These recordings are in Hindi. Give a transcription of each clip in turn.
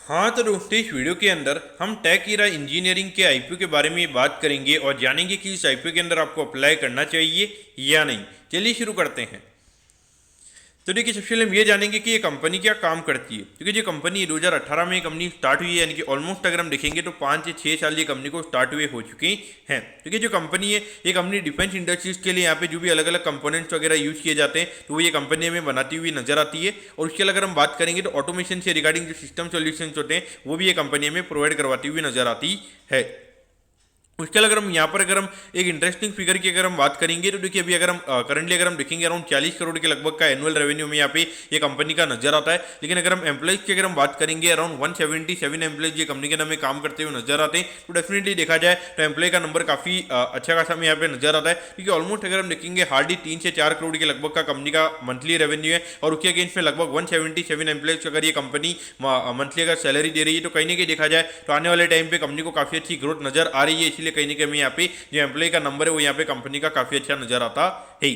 हाँ तो दोस्तों, इस वीडियो के अंदर हम टेक ईरा इंजीनियरिंग के आईपीओ के बारे में बात करेंगे और जानेंगे कि इस आईपीओ के अंदर आपको अप्लाई करना चाहिए या नहीं। चलिए शुरू करते हैं। तो देखिए, सबसे पहले हम ये जानेंगे कि ये कंपनी क्या काम करती है। क्योंकि जो कंपनी 2018 में ये कंपनी स्टार्ट हुई है, यानी कि ऑलमोस्ट अगर हम देखेंगे तो 5 से 6 साल ये कंपनी को स्टार्ट हुए हो चुके हैं। क्योंकि जो कंपनी है, ये कंपनी डिफेंस इंडस्ट्रीज के लिए यहाँ पे जो भी अलग अलग कंपोनेंट्स वगैरह यूज किए जाते हैं तो वो ये कंपनी हमें बनाती हुई नजर आती है। और उसके अगर हम बात करेंगे तो ऑटोमेशन से रिगार्डिंग जो सिस्टम सॉल्यूशंस होते हैं वो भी ये कंपनी हमें प्रोवाइड करवाती हुई नजर आती है। उसके अलावा अगर हम एक इंटरेस्टिंग फिगर की अगर हम बात करेंगे तो देखिए, अभी अगर हम करंटली अगर हम देखेंगे अराउंड 40 करोड़ के लगभग का एनुअल रेवेन्यू में यहाँ पे ये कंपनी का नजर आता है। लेकिन अगर हम एम्प्लॉइज की अगर हम बात करेंगे अराउंड 177 एम्प्लॉइज ये कंपनी के नाम में काम करते हुए नजर आते हैं। तो डेफिनेटली देखा जाए तो एम्प्लॉय का नंबर काफी अच्छा खासा हमें यहाँ पे नजर आता है। क्योंकि ऑलमोस्ट अगर हम देखेंगे हार्डली 3 से 4 करोड़ के लगभग का कंपनी का मंथली रेवेन्यू है और उसके अगेंस्ट में लगभग 177 एम्प्लॉइज अगर ये कंपनी मंथली अगर सैलरी दे रही है तो कहीं ना कहीं देखा जाए तो आने वाले टाइम पे कंपनी को काफी अच्छी ग्रोथ नजर आ रही है। इसलिए कहीं ना कहीं हमें यहाँ पे जो एम्प्लॉय का नंबर है वो यहाँ पे कंपनी का काफी अच्छा नजर आता है।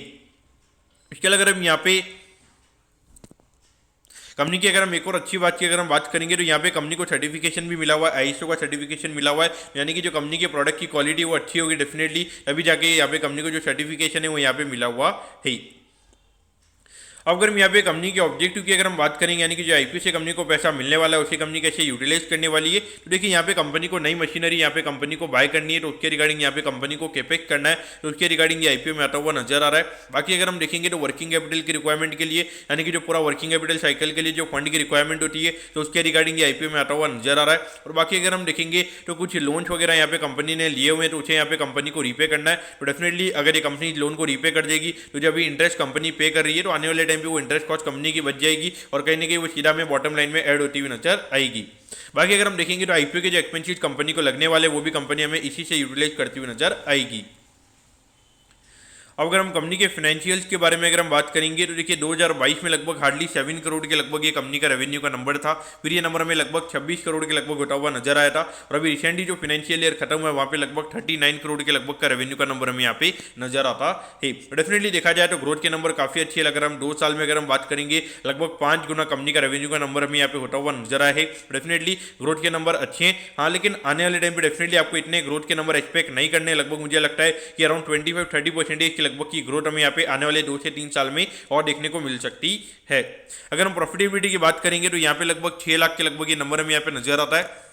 इसके अलावा अगर हम यहाँ पे कंपनी की अगर हम एक और अच्छी बात की अगर हम बात करेंगे तो यहाँ पे कंपनी को सर्टिफिकेशन भी मिला हुआ है, आईएसओ का सर्टिफिकेशन मिला हुआ है। यानी कि जो कंपनी के प्रोडक्ट की क्वालिटी वो अच्छी होगी डेफिनेटली, तभी जाके यहाँ पे कंपनी को जो सर्टिफिकेशन है वो यहाँ पे मिला हुआ है। अब अगर हम यहाँ पे कंपनी के ऑब्जेक्टिव की अगर हम बात करेंगे, यानी कि जो आईपीओ से कंपनी को पैसा मिलने वाला है उसे कंपनी कैसे यूटिलाइज करने वाली है, तो देखिए यहाँ पे कंपनी को नई मशीनरी यहाँ पे कंपनी को बाय करनी है तो उसके रिगार्डिंग यहाँ पे कंपनी को केपेक्स करना है तो उसके रिगार्डिंग ये आईपीओ में आता हुआ नजर आ रहा है। बाकी अगर हम देखेंगे तो वर्किंग कैपिटल की रिक्वायरमेंट के लिए, यानी कि जो पूरा वर्किंग कैपिटल साइकिल के लिए जो फंड की रिक्वायरमेंट होती है तो उसके रिगार्डिंग ये आईपीओ में आता हुआ नजर आ रहा है। और बाकी अगर हम देखेंगे तो कुछ लोन्स वगैरह यहाँ पे कंपनी ने लिए हुए हैं तो उसे यहाँ पे कंपनी को रीपे करना है। तो डेफिनेटली अगर ये कंपनी लोन को रीपे कर देगी तो जब भी इंटरेस्ट कंपनी पे कर रही है तो आने वाले टाइम पे वो इंटरेस्ट कॉस्ट कंपनी की बच जाएगी और कहीं ना कहीं वो सीधा में बॉटम लाइन में ऐड होती हुई नजर आएगी। बाकी अगर हम देखेंगे तो आईपीओ के जो एक्सपेंसेस कंपनी को लगने वाले वो भी कंपनी हमें इसी से यूटिलाइज करती हुई नजर आएगी। अब अगर हम कंपनी के फाइनेंशियल्स के बारे में अगर हम बात करेंगे तो देखिए 2022 में लगभग हार्डली 7 करोड़ के लगभग ये कंपनी का रेवेन्यू का नंबर था। फिर ये नंबर हमें लगभग 26 करोड़ के लगभग होता हुआ नजर आया था और अभी रिसेंटली जो फाइनेंशियल ईयर खत्म हुआ है वहाँ पे लगभग 39 करोड़ के लगभग का रेवेन्यू का नंबर हमें यहाँ पे नजर आता है। डेफिनेटली देखा जाए तो ग्रोथ के नंबर काफी अच्छे है। अगर हम 2 साल में अगर हम बात करेंगे लगभग 5 गुना कंपनी का रेवेन्यू का नंबर हमें यहाँ पे होता हुआ नजर आया है। डेफिनेटली ग्रोथ के नंबर अच्छे हैं। हाँ, लेकिन आने वाले टाइम पे डेफिनेटली आपको इतने ग्रोथ के नंबर एक्सपेक्ट नहीं करने। लगभग मुझे लगता है कि अराउंड 25-30% के लगभग की ग्रोथ हमें यहाँ पे आने वाले 2 से 3 साल में और देखने को मिल सकती है। अगर हम प्रॉफिटेबिलिटी की बात करेंगे तो यहाँ पे लगभग 6 लाख के लगभग ये नंबर हमें यहाँ पे नजर आता है।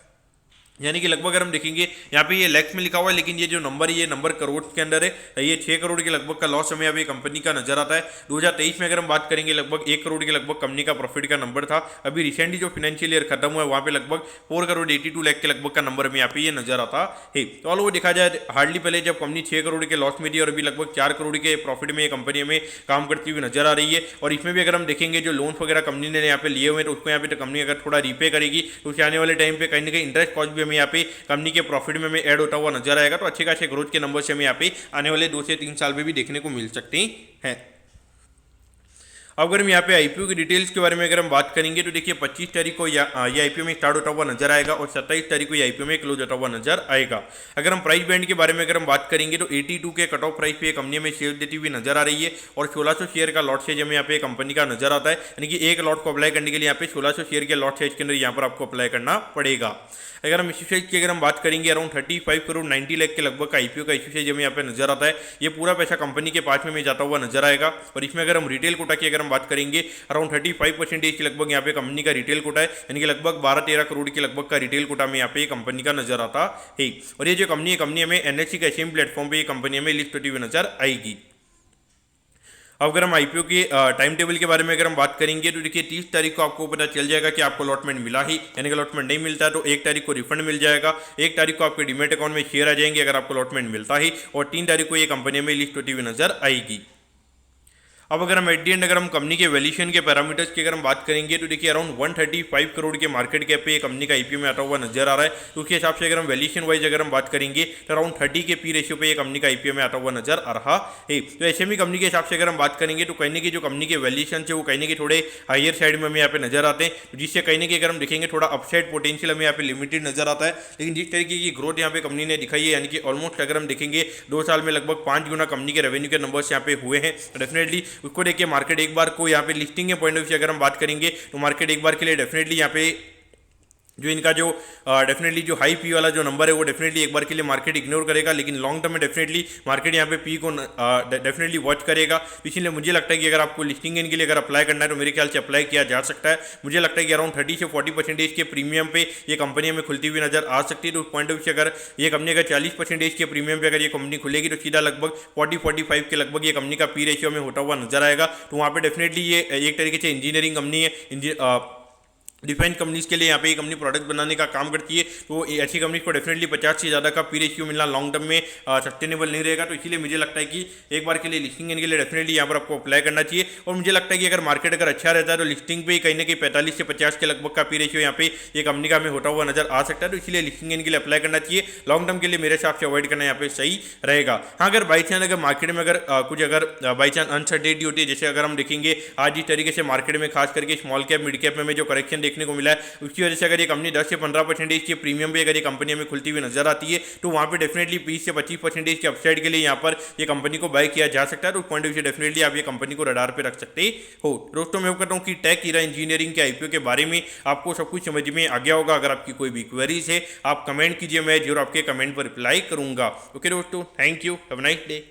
यानी कि लगभग अगर हम देखेंगे यहाँ पे ये लैक्स में लिखा हुआ है लेकिन ये जो नंबर है ये नंबर करोड़ के अंदर है। ये 6 करोड़ के लगभग का लॉस हमें अभी कंपनी का नजर आता है। 2023 में अगर हम बात करेंगे लगभग 1 करोड़ के लगभग कंपनी का प्रॉफिट का नंबर था। अभी रिसेंटली जो फाइनेंशियल ईयर खत्म हुआ है वहाँ पे लगभग 4 करोड़ 82 लाख के लगभग का नंबर हमें यहाँ पे ये नजर आता है। तो ऑल वो देखा जाए हार्डली पहले जब कंपनी 6 करोड़ के लॉस में थी और अभी लगभग 4 करोड़ के प्रॉफिट में ये कंपनी हमें काम करती हुई नजर आ रही है। और इसमें भी अगर हम देखेंगे जो लोन वगैरह कंपनी ने यहाँ पे लिए हुए हैं तो उसको यहाँ पे कंपनी अगर थोड़ा रीपे करेगी तो उसे आने वाले टाइम पे कहीं ना कहीं इंटरेस्ट कॉस्ट भी हमें यहाँ पे कंपनी के प्रॉफिट में हमें ऐड होता हुआ नजर आएगा। तो अच्छे खासे ग्रोथ के नंबर से हमें यहाँ पे आने वाले 2 से 3 साल में भी देखने को मिल सकते हैं। अब अगर हम यहाँ पे आईपीओ की डिटेल्स के बारे में अगर हम बात करेंगे तो देखिए 25 तारीख को ये आईपीओ में स्टार्ट होता हुआ नजर आएगा और 27 तारीख को ये आईपीओ में क्लोज होता हुआ नजर आएगा। अगर हम प्राइस बैंड के बारे में अगर हम बात करेंगे तो 82 के कट ऑफ प्राइस पे कंपनी में शेयर देती हुई नजर आ रही है और 1600 शेयर का लॉट साइज हमें यहाँ पे कंपनी का नजर आता है। यानी कि एक लॉट को अप्लाई करने के लिए यहाँ पे 1600 शेयर के लॉट साइज के अंदर यहाँ पर आपको अप्लाई करना पड़ेगा। अगर हम इश्यू साइज की अगर हम बात करेंगे अराउंड 35 करोड़ 90 लाख के लगभग का आईपीओ का इश्यू साइज हमें यहाँ पे नजर आता है। ये पूरा पैसा कंपनी के पास में जाता हुआ नजर आएगा। और इसमें अगर हम रिटेल कोटा की अगर हम बात करेंगे अराउंड 35% के लगभग यहाँ पे कंपनी का रिटेल कोटा है। यानी कि लगभग 12-13 करोड़ के लगभग का रिटेल कोटा में यहाँ पे कंपनी का नजर आता है। और ये जो कंपनी हमें एनएससी के एचएम प्लेटफॉर्म पे ये कंपनी हमें लिस्ट होती हुई नजर आएगी। अब अगर हम आईपीओ के टाइम टेबल के बारे में अगर हम बात करेंगे तो देखिए 30 तारीख को आपको पता चल जाएगा कि आपको अलॉटमेंट मिला ही, यानी कि अलॉटमेंट नहीं मिलता तो 1 तारीख को रिफंड मिल जाएगा। 1 तारीख को आपके डीमेट अकाउंट में शेयर आ जाएंगे अगर आपको अलॉटमेंट मिलता ही, और 3 तारीख को ये कंपनी में लिस्ट होती हुई नजर आएगी। अब अगर हम एट दी एंड अगर हम कंपनी के वैल्यूएशन के पैरामीटर्स की अगर हम बात करेंगे तो देखिए अराउंड 135 करोड़ के मार्केट कैप पे कंपनी का आईपीओ में आता हुआ नजर आ रहा है। तो उसके हिसाब से अगर हम वैल्यूएशन वाइज अगर हम बात करेंगे तो अराउंड 30 के पी रेशियो पे ये कंपनी का आईपीओ में आता हुआ नजर आ रहा है। तो ऐसे में कंपनी के हिसाब से अगर हम बात करेंगे तो कहीं की जो कंपनी के वैल्यूएशन है वो कहीं की थोड़े हायर साइड में हमें यहाँ पे नजर आते हैं, जिससे कहीं की अगर हम देखेंगे थोड़ा अपसाइड पोटेंशियल हमें यहाँ पे लिमिटेड नजर आता है। लेकिन जिस तरीके की ग्रोथ यहाँ पे कंपनी ने दिखाई है, यानी कि ऑलमोस्ट अगर हम देखेंगे 2 साल में लगभग 5 गुना कंपनी के रेवेन्यू के नंबर्स यहाँ पे हुए हैं। डेफिनेटली उसको देखिए मार्केट एक बार को यहाँ पे लिस्टिंग के पॉइंट ऑफ व्यू अगर हम बात करेंगे तो मार्केट एक बार के लिए डेफिनेटली यहाँ पे जो इनका जो डेफिनेटली जो हाई पी वाला जो नंबर है वो डेफिनेटली एक बार के लिए मार्केट इग्नोर करेगा, लेकिन लॉन्ग टर्म में डेफिनेटली मार्केट यहाँ पे पी को डेफिनेटली वॉच करेगा। तो इसीलिए मुझे लगता है कि अगर आपको लिस्टिंग गेन के लिए अगर अप्लाई करना है तो मेरे ख्याल से अप्लाई किया जा सकता है। मुझे लगता है कि अराउंड 30 से 40% के प्रीमियम पे ये कंपनी हमें खुलती हुई नजर आ सकती है। तो उस पॉइंट ऑफ व्यू से अगर ये कंपनी अगर 40% के प्रीमियम पे अगर ये कंपनी खुलेगी तो सीधा लगभग 40-45 के लगभग ये कंपनी का पी रेशियो में होता हुआ नजर आएगा। तो वहाँ पे डेफिनेटली ये एक तरीके से इंजीनियरिंग कंपनी है, डिफेंस कंपनीज के लिए यहाँ पे ये कंपनी प्रोडक्ट बनाने का काम करती है। तो ऐसी कंपनी को डेफिनेटली 50 से ज़्यादा का पी रेशियो मिलना लॉन्ग टर्म में सस्टेनेबल नहीं रहेगा। तो इसीलिए मुझे लगता है कि एक बार के लिए लिस्टिंग के लिए डेफिनेटली यहाँ पर आपको अप्लाई करना चाहिए। और मुझे लगता है कि अगर मार्केट अगर अच्छा रहता है तो लिस्टिंग पे कहीं ना कहीं 45 से 50 के लगभग का पी रेशियो यहाँ पे ये कंपनी का हमें होता हुआ नजर आ सकता है। तो इसलिए लिस्टिंग के लिए अप्लाई करना चाहिए। लॉन्ग टर्म के लिए मेरे हिसाब से अवॉइड करना यहाँ पे सही रहेगा। हाँ, अगर बाई चांस अगर मार्केट में अगर कुछ अगर बाई चांस अनसर्टेनिटी होती है, जैसे अगर हम देखेंगे आज इस तरीके से मार्केट में खास करके स्मॉल कैप मिड कैप में जो करेक्शन देखने को मिला है, उसकी वजह से अगर ये कंपनी 10 से 15% के प्रीमियम पे अगर ये कंपनी हमें खुलती हुई नजर आती है तो वहाँ पे डेफिनेटली 20 से 25% के अपसाइड के लिए यहाँ पर ये कंपनी को बाय किया जा सकता है। तो उस पॉइंट ऑफ व्यू से डेफिनेटली आप ये कंपनी को रडार पे रख सकते हो। दोस्तों, मैं करता हूँ कि टेक हीरा इंजीनियरिंग के आईपीओ के बारे में आपको सब कुछ समझ में आ गया होगा। अगर आपकी कोई भी क्वेरीज है आप कमेंट कीजिए, मैं जरूर आपके कमेंट पर रिप्लाई करूंगा। ओके दोस्तों, thank you, have a nice day.